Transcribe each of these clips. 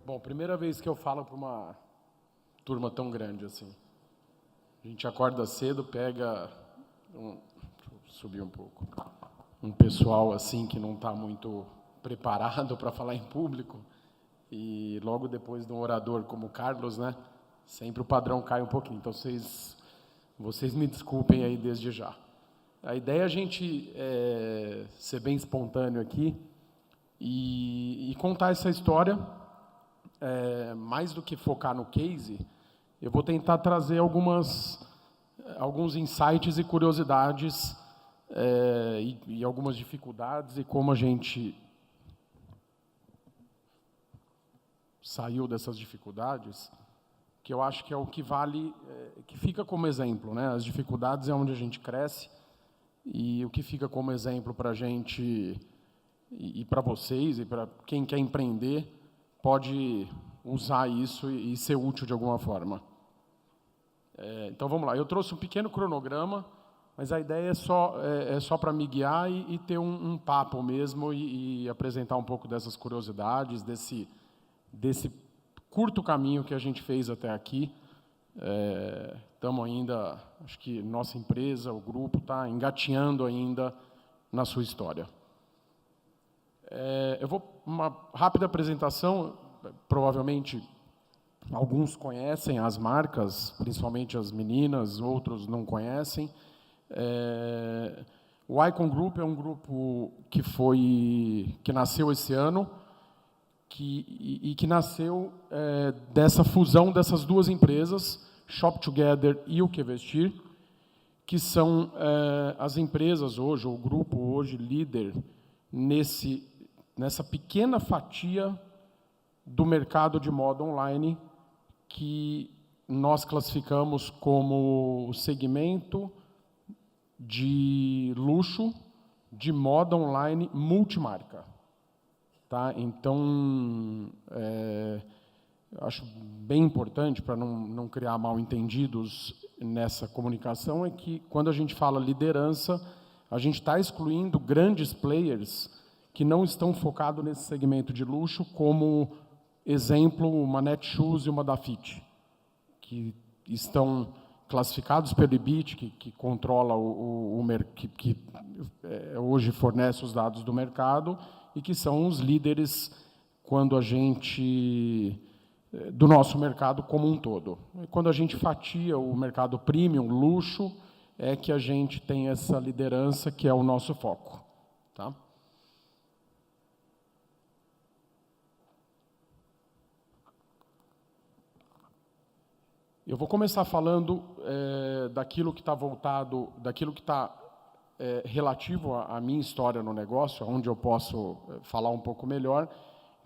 Bom, primeira vez que eu falo para uma turma tão grande assim. A gente acorda cedo, pega deixa eu subir um pouco, um pessoal assim que não está muito preparado para falar em público, e logo depois de um orador como o Carlos, né, sempre o padrão cai um pouquinho. Então vocês me desculpem aí desde já. A ideia é a gente ser bem espontâneo aqui e contar essa história. Mais do que focar no case, eu vou tentar trazer alguns insights e curiosidades e algumas dificuldades e como a gente saiu dessas dificuldades, que eu acho que é o que vale, que fica como exemplo, né? As dificuldades é onde a gente cresce, e o que fica como exemplo para a gente e para vocês e para quem quer empreender pode usar isso e ser útil de alguma forma. Então, vamos lá. Eu trouxe um pequeno cronograma, mas a ideia é só para me guiar e ter um papo mesmo e apresentar um pouco dessas curiosidades, desse curto caminho que a gente fez até aqui. Estamos ainda, acho que nossa empresa, o grupo, está engatinhando ainda na sua história. Eu vou uma rápida apresentação. Provavelmente alguns conhecem as marcas, principalmente as meninas, outros não conhecem. O Icon Group é um grupo que nasceu esse ano, que nasceu dessa fusão dessas duas empresas, Shop Together e o Que Vestir, que são as empresas hoje, ou o grupo hoje líder nessa pequena fatia do mercado de moda online, que nós classificamos como o segmento de luxo, de moda online multimarca. Tá? Então, acho bem importante, para não criar mal-entendidos nessa comunicação, é que, quando a gente fala liderança, a gente está excluindo grandes players que não estão focados nesse segmento de luxo, como exemplo, uma Netshoes e uma Dafiti, que estão classificados pelo IBIT, que controla que hoje fornece os dados do mercado, e que são os líderes quando a gente do nosso mercado como um todo. E quando a gente fatia o mercado premium, luxo, é que a gente tem essa liderança, que é o nosso foco. Tá? Eu vou começar falando daquilo que está voltado, daquilo que está relativo à minha história no negócio, onde eu posso falar um pouco melhor.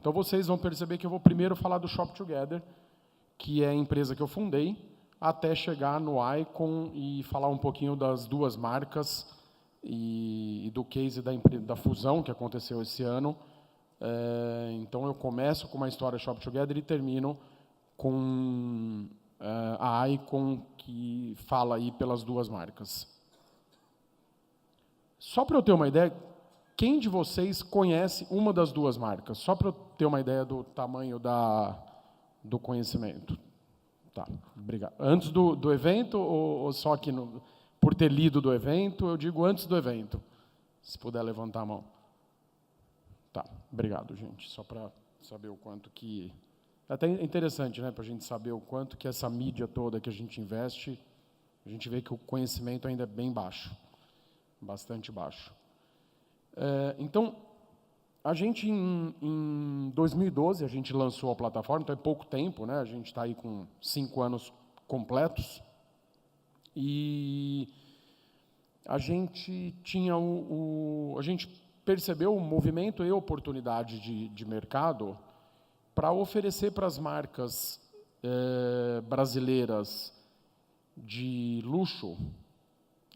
Então, vocês vão perceber que eu vou primeiro falar do Shop Together, que é a empresa que eu fundei, até chegar no Icon e falar um pouquinho das duas marcas e do case da fusão que aconteceu esse ano. Então, eu começo com uma história Shop Together e termino com a Icon, que fala aí pelas duas marcas. Só para eu ter uma ideia, quem de vocês conhece uma das duas marcas? Só para eu ter uma ideia do tamanho do conhecimento. Tá, obrigado. Antes do evento ou só aqui por ter lido do evento? Eu digo antes do evento, se puder levantar a mão. Tá, obrigado, gente. Só para saber o quanto que... É até interessante, né, para a gente saber o quanto que essa mídia toda que a gente investe, a gente vê que o conhecimento ainda é bem baixo, bastante baixo. Então, a gente, em 2012, a gente lançou a plataforma, então é pouco tempo, né, a gente está aí com 5 anos completos, e a gente tinha a gente percebeu o movimento e oportunidade de mercado para oferecer para as marcas brasileiras de luxo,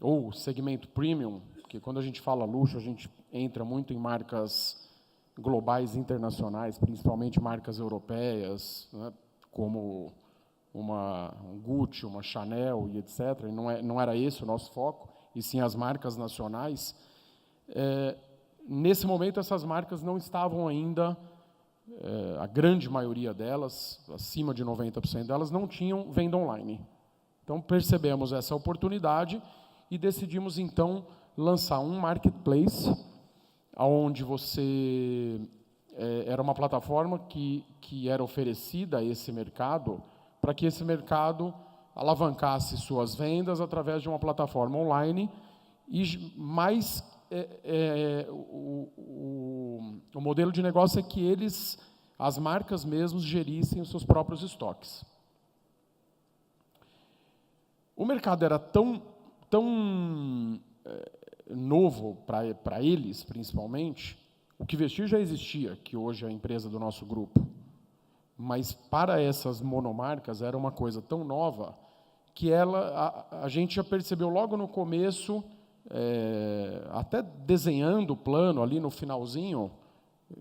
ou segmento premium, porque quando a gente fala luxo, a gente entra muito em marcas globais, internacionais, principalmente marcas europeias, né, como um Gucci, uma Chanel e etc. E não era esse o nosso foco, e sim as marcas nacionais. Nesse momento, essas marcas não estavam ainda a grande maioria delas, acima de 90% delas, não tinham venda online. Então, percebemos essa oportunidade e decidimos, então, lançar um marketplace, onde você... era uma plataforma que era oferecida a esse mercado, para que esse mercado alavancasse suas vendas através de uma plataforma online, e mais o modelo de negócio é que as marcas mesmos, gerissem os seus próprios estoques. O mercado era tão novo para eles, principalmente. O que Vestir já existia, que hoje é a empresa do nosso grupo, mas para essas monomarcas era uma coisa tão nova que a gente já percebeu logo no começo, até desenhando o plano ali no finalzinho,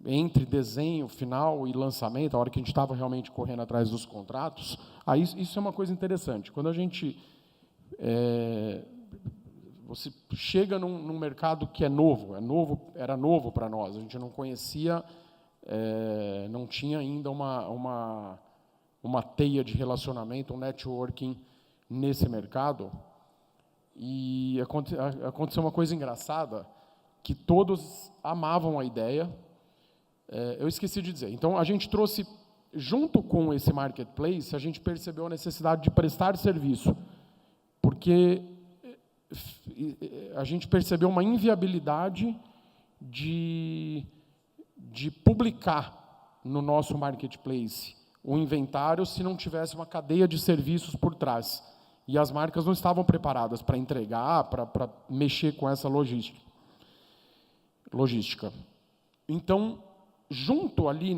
entre desenho final e lançamento, a hora que a gente estava realmente correndo atrás dos contratos. Aí isso é uma coisa interessante. Quando a gente você chega num mercado que era novo para nós, a gente não conhecia, não tinha ainda uma teia de relacionamento, um networking nesse mercado, e aconteceu uma coisa engraçada, que todos amavam a ideia. Eu esqueci de dizer. Então, a gente trouxe, junto com esse marketplace, a gente percebeu a necessidade de prestar serviço, porque a gente percebeu uma inviabilidade de publicar no nosso marketplace o inventário se não tivesse uma cadeia de serviços por trás. E as marcas não estavam preparadas para entregar, para mexer com essa logística. Então, junto ali,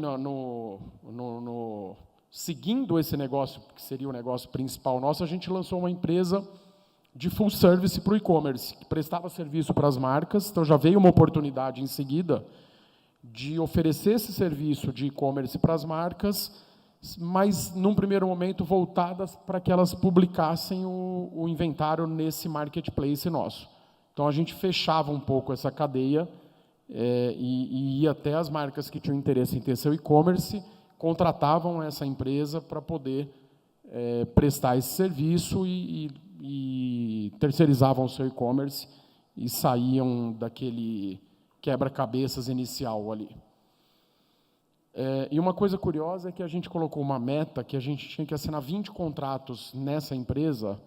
seguindo esse negócio, que seria o negócio principal nosso, a gente lançou uma empresa de full service para o e-commerce, que prestava serviço para as marcas. Então, já veio uma oportunidade em seguida de oferecer esse serviço de e-commerce para as marcas, mas, num primeiro momento, voltadas para que elas publicassem o inventário nesse marketplace nosso. Então, a gente fechava um pouco essa cadeia e ia até as marcas que tinham interesse em ter seu e-commerce, contratavam essa empresa para poder prestar esse serviço e terceirizavam o seu e-commerce e saíam daquele quebra-cabeças inicial ali. E uma coisa curiosa é que a gente colocou uma meta que a gente tinha que assinar 20 contratos nessa empresa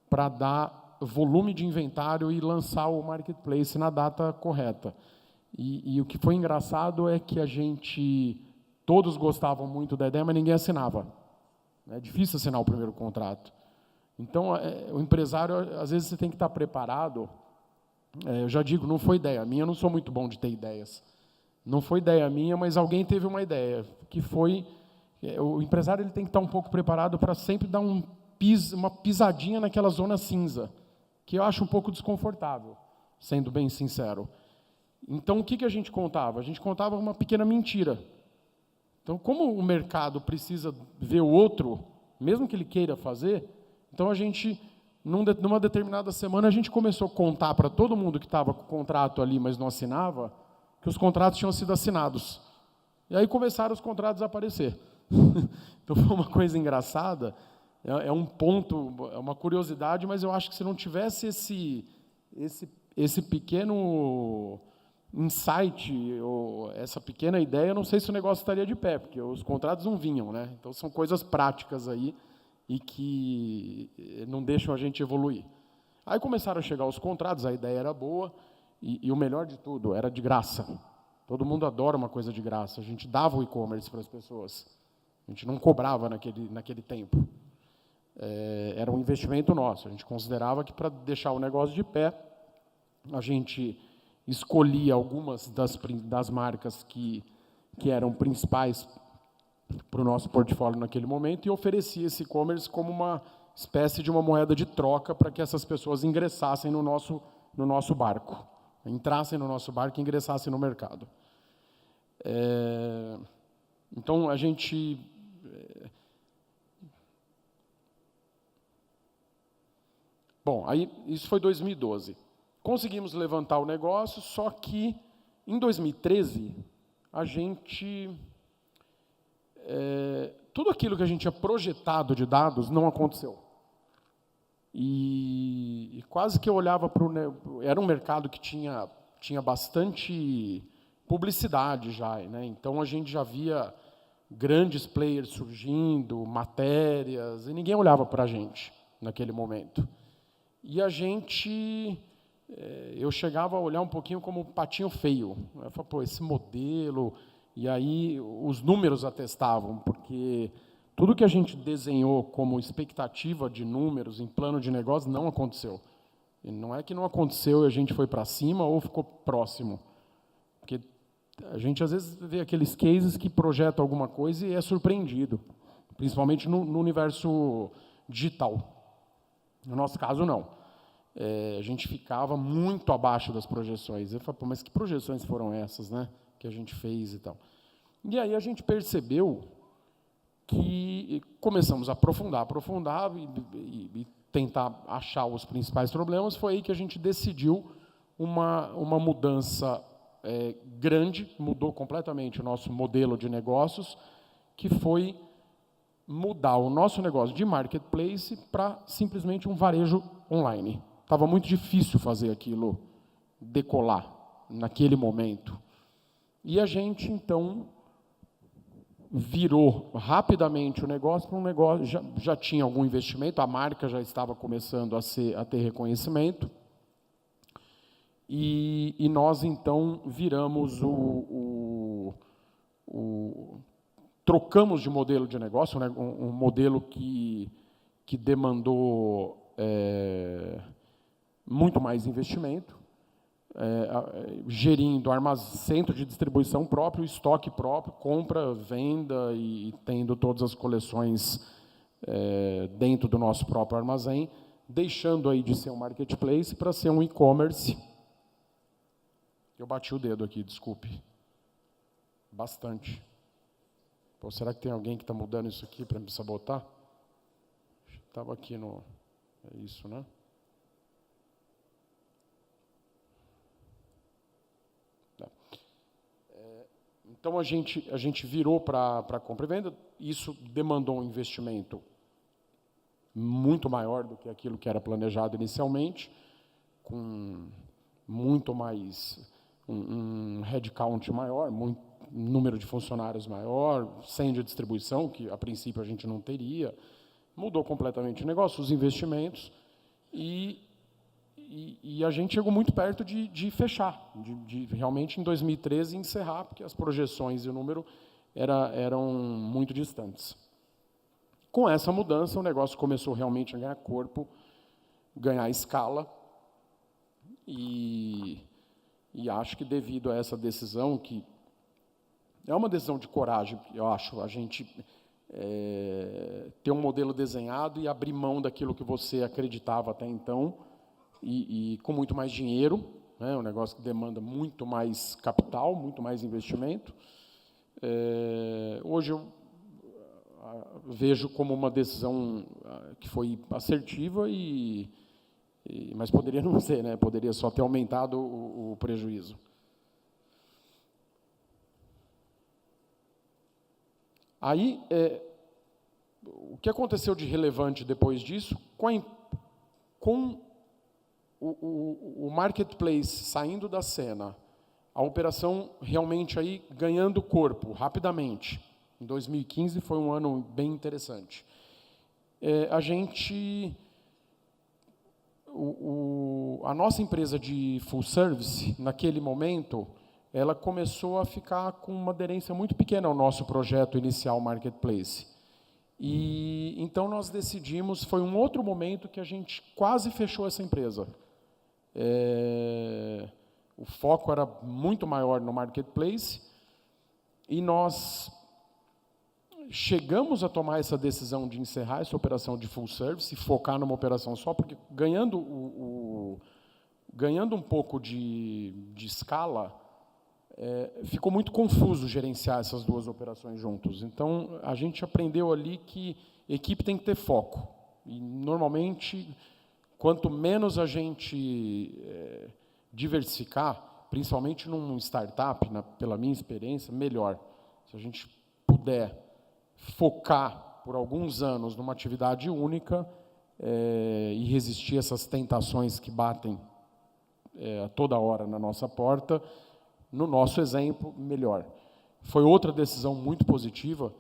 para dar volume de inventário e lançar o marketplace na data correta. E o que foi engraçado é que todos gostavam muito da ideia, mas ninguém assinava. É difícil assinar o primeiro contrato. Então, o empresário, às vezes, você tem que estar preparado. Eu já digo, não foi ideia minha, eu não sou muito bom de ter ideias. Não foi ideia minha, mas alguém teve uma ideia, que foi... O empresário ele tem que estar um pouco preparado para sempre dar uma pisadinha naquela zona cinza, que eu acho um pouco desconfortável, sendo bem sincero. Então, o que a gente contava? A gente contava uma pequena mentira. Então, como o mercado precisa ver o outro, mesmo que ele queira fazer, então a gente, numa determinada semana, a gente começou a contar para todo mundo que estava com o contrato ali, mas não assinava, que os contratos tinham sido assinados. E aí começaram os contratos a aparecer. Então, foi uma coisa engraçada, é um ponto, é uma curiosidade, mas eu acho que se não tivesse esse pequeno insight, ou essa pequena ideia, eu não sei se o negócio estaria de pé, porque os contratos não vinham, né? Então, são coisas práticas aí e que não deixam a gente evoluir. Aí começaram a chegar os contratos, a ideia era boa, e o melhor de tudo, era de graça. Todo mundo adora uma coisa de graça. A gente dava o e-commerce para as pessoas. A gente não cobrava naquele tempo. Era um investimento nosso. A gente considerava que, para deixar o negócio de pé, a gente escolhia algumas das marcas que eram principais para o nosso portfólio naquele momento e oferecia esse e-commerce como uma espécie de uma moeda de troca para que essas pessoas ingressassem no nosso barco. Entrassem no nosso barco e ingressassem no mercado. Então, a gente... Bom, aí isso foi 2012. Conseguimos levantar o negócio, só que, em 2013, a gente tudo aquilo que a gente tinha projetado de dados não aconteceu. E quase que eu olhava para o... Era um mercado que tinha bastante publicidade já, né? Então a gente já via grandes players surgindo, matérias, e ninguém olhava para a gente naquele momento. E a gente... eu chegava a olhar um pouquinho como patinho feio. Eu falava, pô, esse modelo... E aí os números atestavam, porque tudo que a gente desenhou como expectativa de números em plano de negócio não aconteceu. E não é que não aconteceu e a gente foi para cima ou ficou próximo. Porque a gente, às vezes, vê aqueles cases que projetam alguma coisa e é surpreendido, principalmente no universo digital. No nosso caso, não. A gente ficava muito abaixo das projeções. Eu falei, pô, mas que projeções foram essas, né, que a gente fez e tal? E aí a gente percebeu que começamos a aprofundar e tentar achar os principais problemas. Foi aí que a gente decidiu uma mudança grande, mudou completamente o nosso modelo de negócios, que foi mudar o nosso negócio de marketplace para simplesmente um varejo online. Estava muito difícil fazer aquilo decolar naquele momento. E a gente, então, virou rapidamente o negócio para um negócio, já tinha algum investimento, a marca já estava começando a ter reconhecimento, e nós, então, viramos trocamos de modelo de negócio, né, um modelo que demandou muito mais investimento, gerindo centro de distribuição próprio, estoque próprio, compra, venda e tendo todas as coleções dentro do nosso próprio armazém, deixando aí de ser um marketplace para ser um e-commerce. Eu bati o dedo aqui, desculpe. Bastante. Pô, será que tem alguém que está mudando isso aqui para me sabotar? Estava aqui no... É isso, né? Então, a gente virou para compra e venda. Isso demandou um investimento muito maior do que aquilo que era planejado inicialmente, com muito mais, um headcount maior, um número de funcionários maior, centro de distribuição, que a princípio a gente não teria. Mudou completamente o negócio, os investimentos, e a gente chegou muito perto de fechar, de realmente, em 2013, encerrar, porque as projeções e o número eram muito distantes. Com essa mudança, o negócio começou realmente a ganhar corpo, ganhar escala, e acho que, devido a essa decisão, que é uma decisão de coragem, eu acho, a gente ter um modelo desenhado e abrir mão daquilo que você acreditava até então, e com muito mais dinheiro, né, um negócio que demanda muito mais capital, muito mais investimento. Hoje eu vejo como uma decisão que foi assertiva, mas poderia não ser, né? Poderia só ter aumentado o prejuízo. Aí, o que aconteceu de relevante depois disso, com o marketplace saindo da cena, a operação realmente aí ganhando corpo rapidamente. Em 2015 foi um ano bem interessante. A nossa empresa de full service, naquele momento, ela começou a ficar com uma aderência muito pequena ao nosso projeto inicial marketplace. E então nós decidimos, foi um outro momento que a gente quase fechou essa empresa. O foco era muito maior no marketplace, e nós chegamos a tomar essa decisão de encerrar essa operação de full service e focar numa operação só, porque ganhando um pouco de escala, ficou muito confuso gerenciar essas duas operações juntos. Então, a gente aprendeu ali que equipe tem que ter foco. E, normalmente, quanto menos a gente diversificar, principalmente num startup, pela minha experiência, melhor. Se a gente puder focar por alguns anos numa atividade única e resistir a essas tentações que batem a toda hora na nossa porta, no nosso exemplo, melhor. Foi outra decisão muito positiva,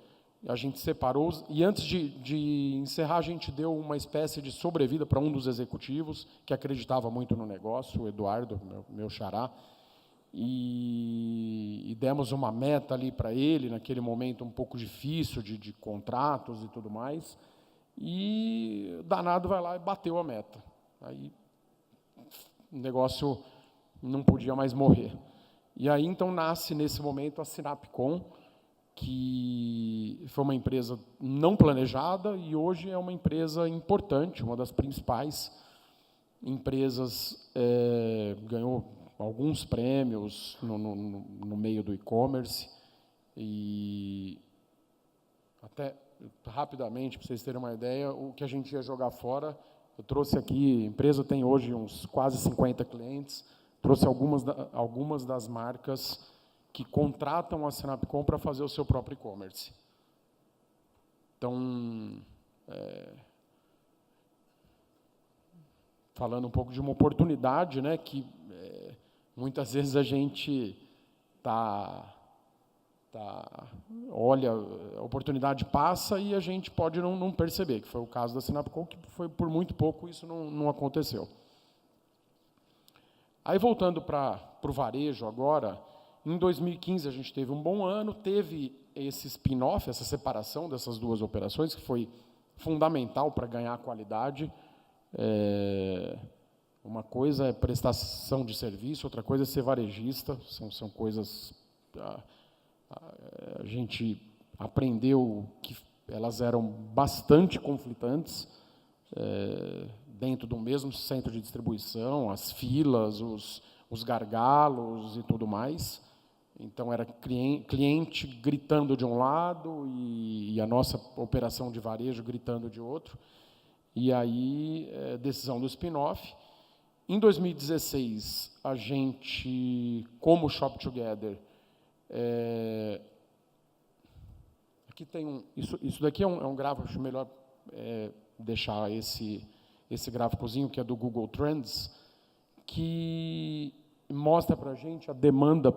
a gente separou, e antes de encerrar, a gente deu uma espécie de sobrevida para um dos executivos, que acreditava muito no negócio, o Eduardo, meu xará, e demos uma meta ali para ele, naquele momento um pouco difícil de contratos e tudo mais, e o danado vai lá e bateu a meta. Aí o negócio não podia mais morrer. E aí, então, nasce, nesse momento, a Sinapcom, que foi uma empresa não planejada e hoje é uma empresa importante, uma das principais empresas, ganhou alguns prêmios no meio do e-commerce. E até, rapidamente, para vocês terem uma ideia, o que a gente ia jogar fora, eu trouxe aqui, a empresa tem hoje uns quase 50 clientes, trouxe algumas das marcas que contratam a Sinapcom para fazer o seu próprio e-commerce. Então, falando um pouco de uma oportunidade, né, que muitas vezes a gente olha, a oportunidade passa e a gente pode não perceber, que foi o caso da Sinapcom, que foi por muito pouco isso não aconteceu. Aí, voltando para o varejo agora, em 2015 a gente teve um bom ano, teve esse spin-off, essa separação dessas duas operações, que foi fundamental para ganhar qualidade. Uma coisa é prestação de serviço, outra coisa é ser varejista, são coisas... A gente aprendeu que elas eram bastante conflitantes, dentro do mesmo centro de distribuição, as filas, os gargalos e tudo mais. Então, era cliente gritando de um lado e a nossa operação de varejo gritando de outro. E aí, decisão do spin-off. Em 2016, a gente, como Shop Together, aqui tem isso daqui é um gráfico, acho melhor deixar esse gráficozinho, que é do Google Trends, que mostra para a gente a demanda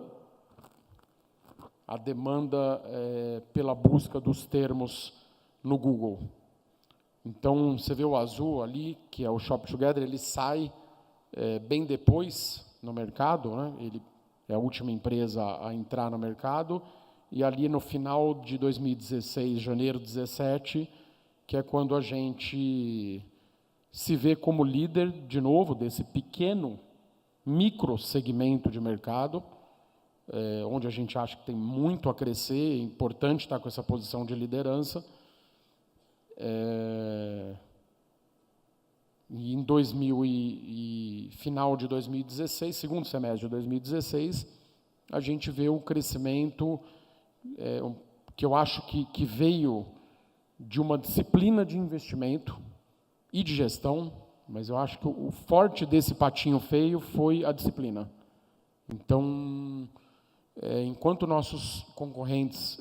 pela busca dos termos no Google. Então, você vê o azul ali, que é o Shop Together, ele sai bem depois no mercado, né? Ele é a última empresa a entrar no mercado, e ali no final de 2016, janeiro 17, que é quando a gente se vê como líder, de novo, desse pequeno, micro segmento de mercado, onde a gente acha que tem muito a crescer, é importante estar com essa posição de liderança. E final de 2016, segundo semestre de 2016, a gente vê o crescimento que eu acho que veio de uma disciplina de investimento e de gestão, mas eu acho que o forte desse patinho feio foi a disciplina. Então, enquanto nossos concorrentes,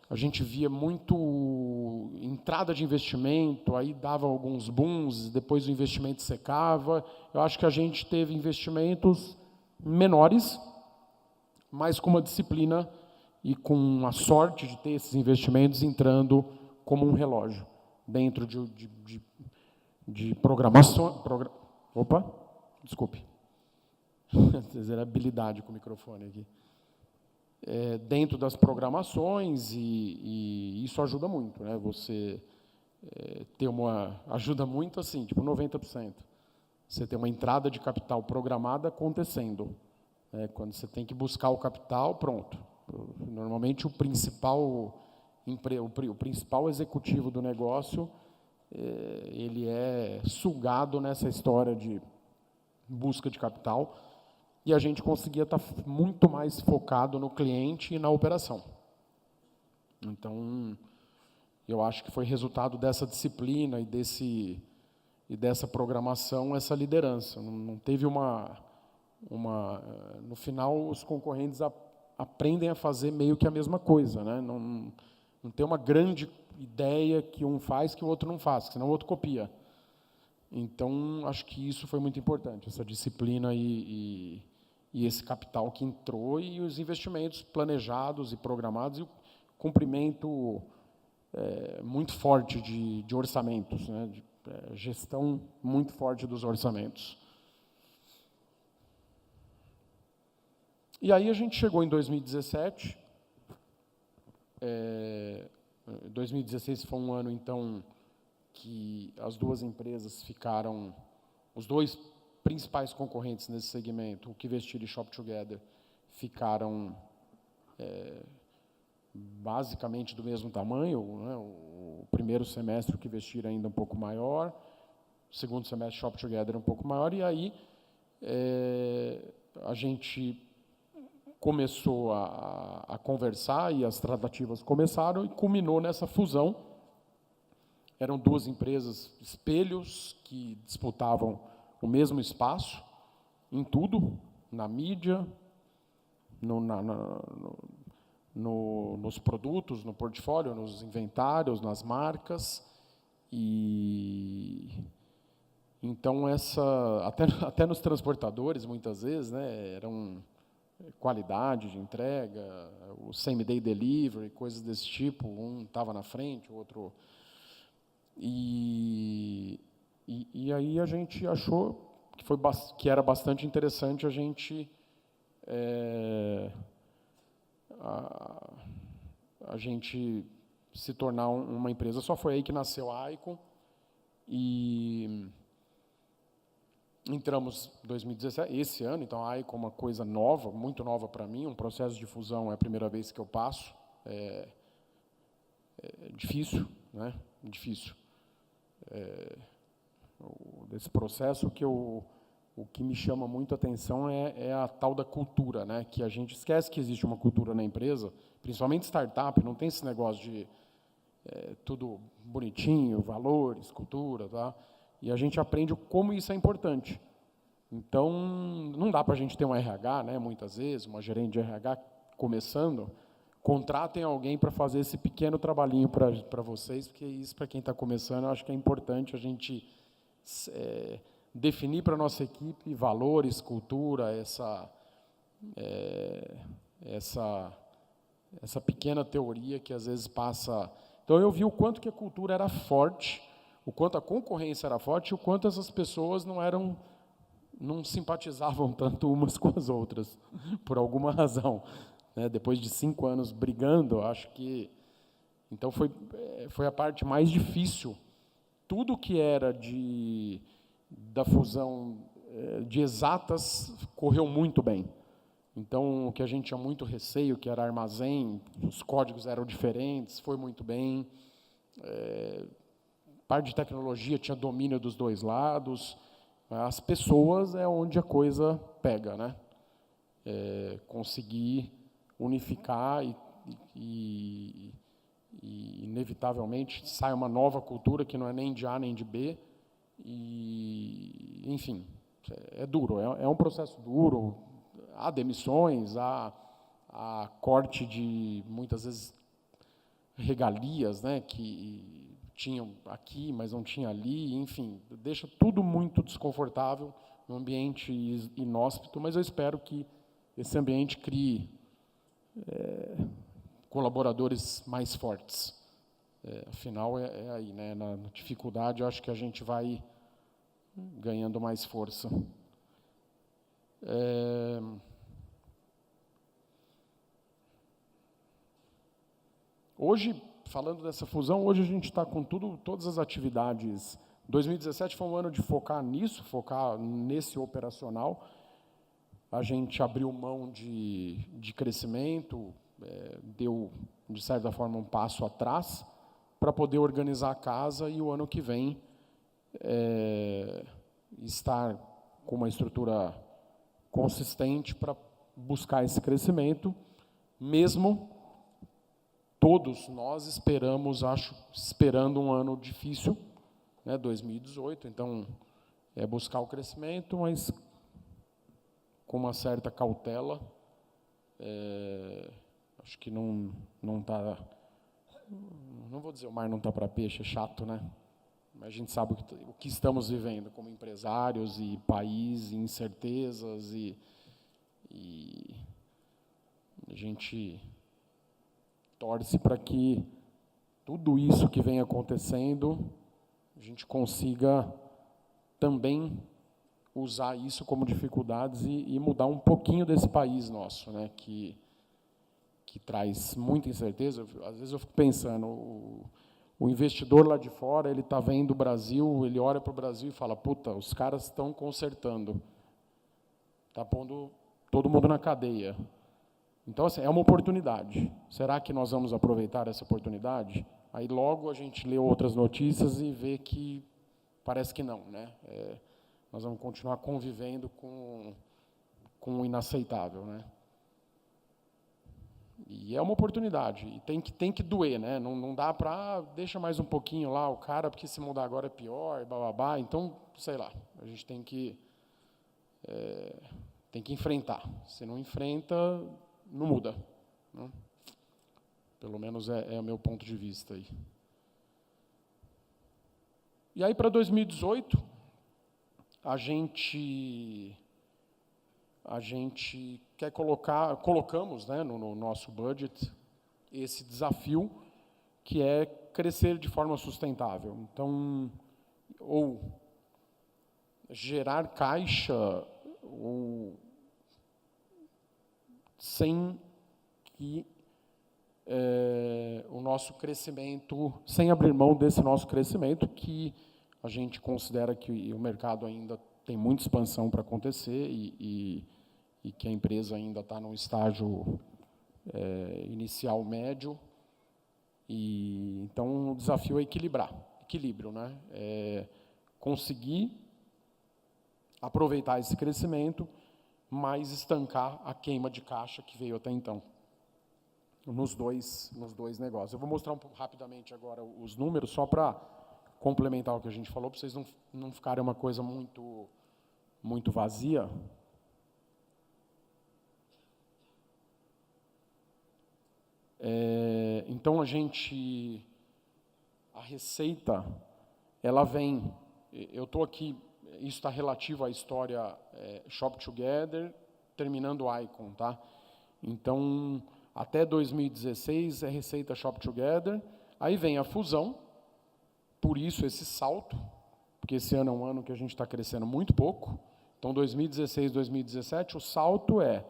a gente via muito entrada de investimento, aí dava alguns booms, depois o investimento secava, eu acho que a gente teve investimentos menores, mas com uma disciplina e com a sorte de ter esses investimentos entrando como um relógio, dentro de programação... Opa, desculpe. Zero habilidade com o microfone aqui. Dentro das programações, e isso ajuda muito, né? Você ter ajuda muito assim, tipo 90%. Você tem uma entrada de capital programada acontecendo. Quando você tem que buscar o capital, pronto. Normalmente o principal executivo do negócio, ele é sugado nessa história de busca de capital, e a gente conseguia estar muito mais focado no cliente e na operação. Então, eu acho que foi resultado dessa disciplina e dessa programação, essa liderança. Não teve no final, os concorrentes aprendem a fazer meio que a mesma coisa, né? Não tem uma grande ideia que um faz que o outro não faz, senão o outro copia. Então, acho que isso foi muito importante, essa disciplina e esse capital que entrou e os investimentos planejados e programados e o cumprimento muito forte de orçamentos, né, gestão muito forte dos orçamentos. E aí a gente chegou em 2017. 2016 foi um ano, então, que as duas empresas ficaram, os dois principais concorrentes nesse segmento, o Kivestir e Shop Together, ficaram basicamente do mesmo tamanho, né? O primeiro semestre o Kivestir ainda um pouco maior, o segundo semestre Shop Together um pouco maior, e aí a gente começou a conversar e as tratativas começaram e culminou nessa fusão. Eram duas empresas espelhos que disputavam o mesmo espaço em tudo, na mídia, nos produtos, no portfólio, nos inventários, nas marcas. E então até nos transportadores muitas vezes, né, eram qualidade de entrega, o same-day delivery, coisas desse tipo, um estava na frente, o outro... E aí a gente achou que era bastante interessante a gente a gente se tornar uma empresa. Só foi aí que nasceu a Icon, e entramos em 2017, esse ano, então a Icon é uma coisa nova, muito nova para mim, um processo de fusão é a primeira vez que eu passo, é difícil, né? Difícil. Desse processo, o que me chama muito a atenção é a tal da cultura, né? Que a gente esquece que existe uma cultura na empresa, principalmente startup, não tem esse negócio de tudo bonitinho, valores, cultura, tá? E a gente aprende como isso é importante. Então, não dá para a gente ter um RH, né, muitas vezes, uma gerente de RH começando, contratem alguém para fazer esse pequeno trabalhinho para vocês, porque isso, para quem está começando, eu acho que é importante a gente definir para a nossa equipe valores, cultura, essa pequena teoria que, às vezes, passa... Então, eu vi o quanto que a cultura era forte, o quanto a concorrência era forte e o quanto essas pessoas não simpatizavam tanto umas com as outras, por alguma razão. Né? Depois de 5 anos brigando, acho que... Então, foi a parte mais difícil. Tudo que era da fusão de exatas correu muito bem. Então, o que a gente tinha muito receio, que era armazém, os códigos eram diferentes, foi muito bem. Parte de tecnologia tinha domínio dos dois lados. As pessoas é onde a coisa pega, né? Conseguir unificar e inevitavelmente sai uma nova cultura que não é nem de A nem de B. E, enfim, é duro, é um processo duro. Há demissões, há corte de, muitas vezes, regalias, né, que tinham aqui, mas não tinha ali, enfim, deixa tudo muito desconfortável, um ambiente inóspito, mas eu espero que esse ambiente crie colaboradores mais fortes. Afinal, é aí, né, na dificuldade, eu acho que a gente vai ganhando mais força. Hoje, falando dessa fusão, hoje a gente está com todas as atividades. 2017 foi um ano de focar nisso, focar nesse operacional. A gente abriu mão de crescimento, deu, de certa forma, um passo atrás para poder organizar a casa e o ano que vem estar com uma estrutura consistente para buscar esse crescimento, mesmo todos nós esperando um ano difícil, né, 2018, então buscar o crescimento, mas com uma certa cautela. Acho que não está não vou dizer o mar não está para peixe, é chato, né? Mas a gente sabe o que estamos vivendo como empresários e país, e incertezas, e a gente torce para que tudo isso que vem acontecendo, a gente consiga também usar isso como dificuldades e mudar um pouquinho desse país nosso, né, que traz muita incerteza. Às vezes eu fico pensando, o investidor lá de fora, ele está vendo o Brasil, ele olha para o Brasil e fala, puta, os caras estão consertando, está pondo todo mundo na cadeia. Então, assim, é uma oportunidade. Será que nós vamos aproveitar essa oportunidade? Aí logo a gente lê outras notícias e vê que parece que não, né? Nós vamos continuar convivendo com o inaceitável, né? E é uma oportunidade, e tem que doer, né? Não dá para deixa mais um pouquinho lá o cara, porque se mudar agora é pior, bababá. Então, sei lá, a gente tem que enfrentar. Se não enfrenta, não muda, né? Pelo menos é o meu ponto de vista aí. E aí, para 2018, a gente colocamos, né, no nosso budget esse desafio, que é crescer de forma sustentável. Então, ou gerar caixa, ou sem que o nosso crescimento, sem abrir mão desse nosso crescimento, que a gente considera que o mercado ainda tem muita expansão para acontecer e que a empresa ainda está num estágio inicial médio. E então o desafio é equilíbrio, né? Conseguir aproveitar esse crescimento, mas estancar a queima de caixa que veio até então nos dois negócios. Eu vou mostrar rapidamente agora os números, só para complementar o que a gente falou, para vocês não ficarem uma coisa muito vazia. Então, a receita, ela vem, eu estou aqui, isso está relativo à história Shop Together, terminando o Icon, tá? Então, até 2016 é receita Shop Together, aí vem a fusão, por isso esse salto, porque esse ano é um ano que a gente está crescendo muito pouco. Então, 2016, 2017, o salto é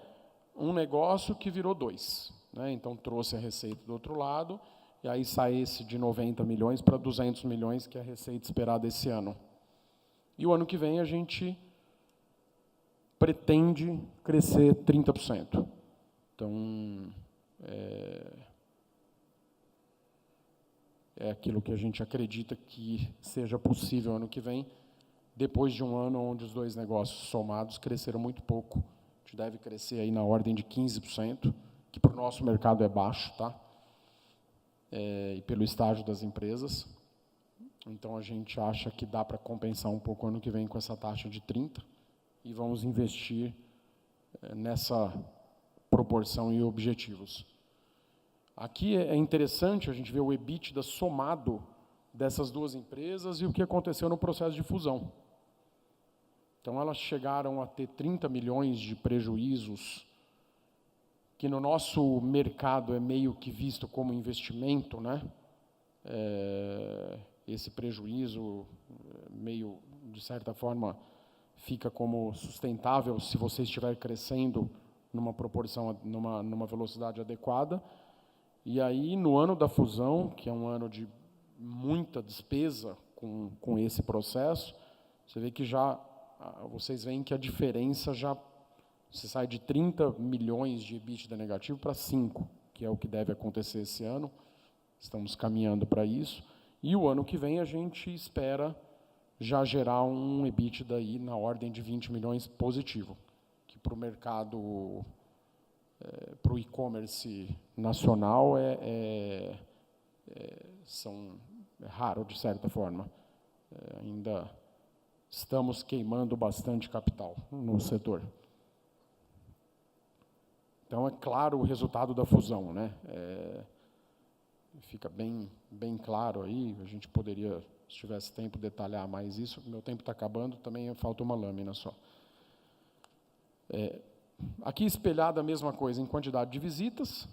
um negócio que virou 2. Né? Então, trouxe a receita do outro lado, e aí sai esse de 90 milhões para 200 milhões, que é a receita esperada esse ano. E o ano que vem a gente pretende crescer 30%. Então, é aquilo que a gente acredita que seja possível ano que vem, depois de um ano onde os dois negócios somados cresceram muito pouco. A gente deve crescer aí na ordem de 15%, que para o nosso mercado é baixo, tá? E pelo estágio das empresas. Então, a gente acha que dá para compensar um pouco ano que vem com essa taxa de 30%, e vamos investir nessa proporção e objetivos. Aqui é interessante a gente ver o EBITDA somado dessas duas empresas e o que aconteceu no processo de fusão. Então, elas chegaram a ter 30 milhões de prejuízos, que no nosso mercado é meio que visto como investimento, né? Esse prejuízo meio, de certa forma, fica como sustentável se você estiver crescendo numa proporção, numa velocidade adequada. E aí, no ano da fusão, que é um ano de muita despesa com esse processo, você vê que vocês veem que a diferença você sai de 30 milhões de EBITDA negativo para 5, que é o que deve acontecer esse ano. Estamos caminhando para isso. E o ano que vem a gente espera já gerar um EBITDA aí na ordem de 20 milhões positivo, que para o mercado, para o e-commerce nacional é raro, de certa forma. Ainda estamos queimando bastante capital no setor. Então, é claro o resultado da fusão, né? fica bem claro aí. A gente poderia, se tivesse tempo, detalhar mais isso. Meu tempo está acabando, também falta uma lâmina só. Aqui espelhada a mesma coisa em quantidade de visitas.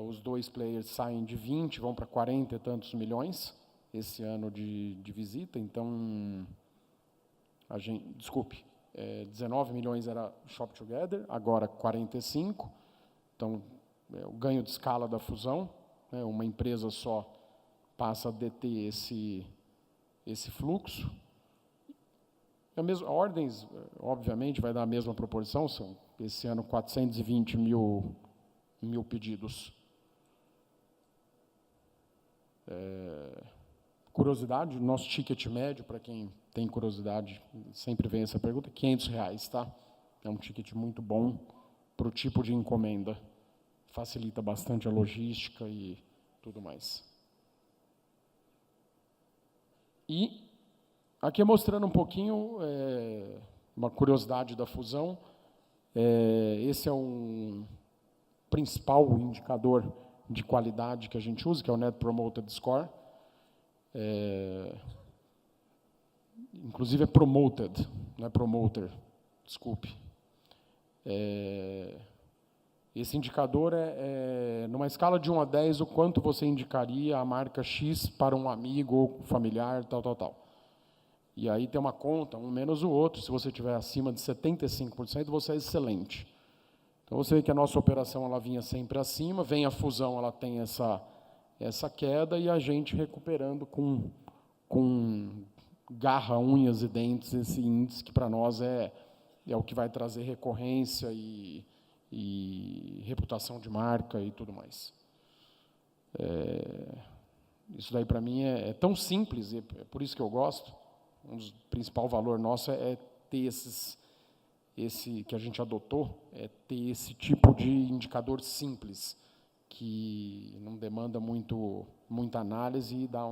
Os dois players saem de 20, vão para 40 e tantos milhões esse ano de visita. Então, desculpe, 19 milhões era Shop Together, agora 45. Então, o ganho de escala da fusão, né, uma empresa só passa a deter esse fluxo. A ordens, obviamente, vai dar a mesma proporção, são, esse ano, 420 mil pedidos. Curiosidade, nosso ticket médio, para quem tem curiosidade, sempre vem essa pergunta, R$500, tá? É um ticket muito bom para o tipo de encomenda. Facilita bastante a logística e tudo mais. E aqui mostrando um pouquinho uma curiosidade da fusão. Esse é um principal indicador de qualidade que a gente usa, que é o Net Promoter Score. Inclusive é promoted, não é promoter, desculpe. Esse indicador numa escala de 1 a 10, o quanto você indicaria a marca X para um amigo ou familiar, tal. E aí tem uma conta, um menos o outro. Se você estiver acima de 75%, você é excelente. Então, você vê que a nossa operação ela vinha sempre acima, vem a fusão, ela tem essa queda, e a gente recuperando com garra, unhas e dentes esse índice, que para nós é o que vai trazer recorrência e reputação de marca e tudo mais. Isso daí, para mim, é tão simples, e é por isso que eu gosto. O principal valor nosso é ter esse que a gente adotou, é ter esse tipo de indicador simples, que não demanda muita análise e dá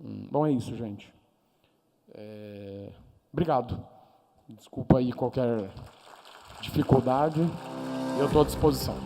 Bom, é isso, gente. Obrigado. Desculpa aí qualquer dificuldade, eu estou à disposição.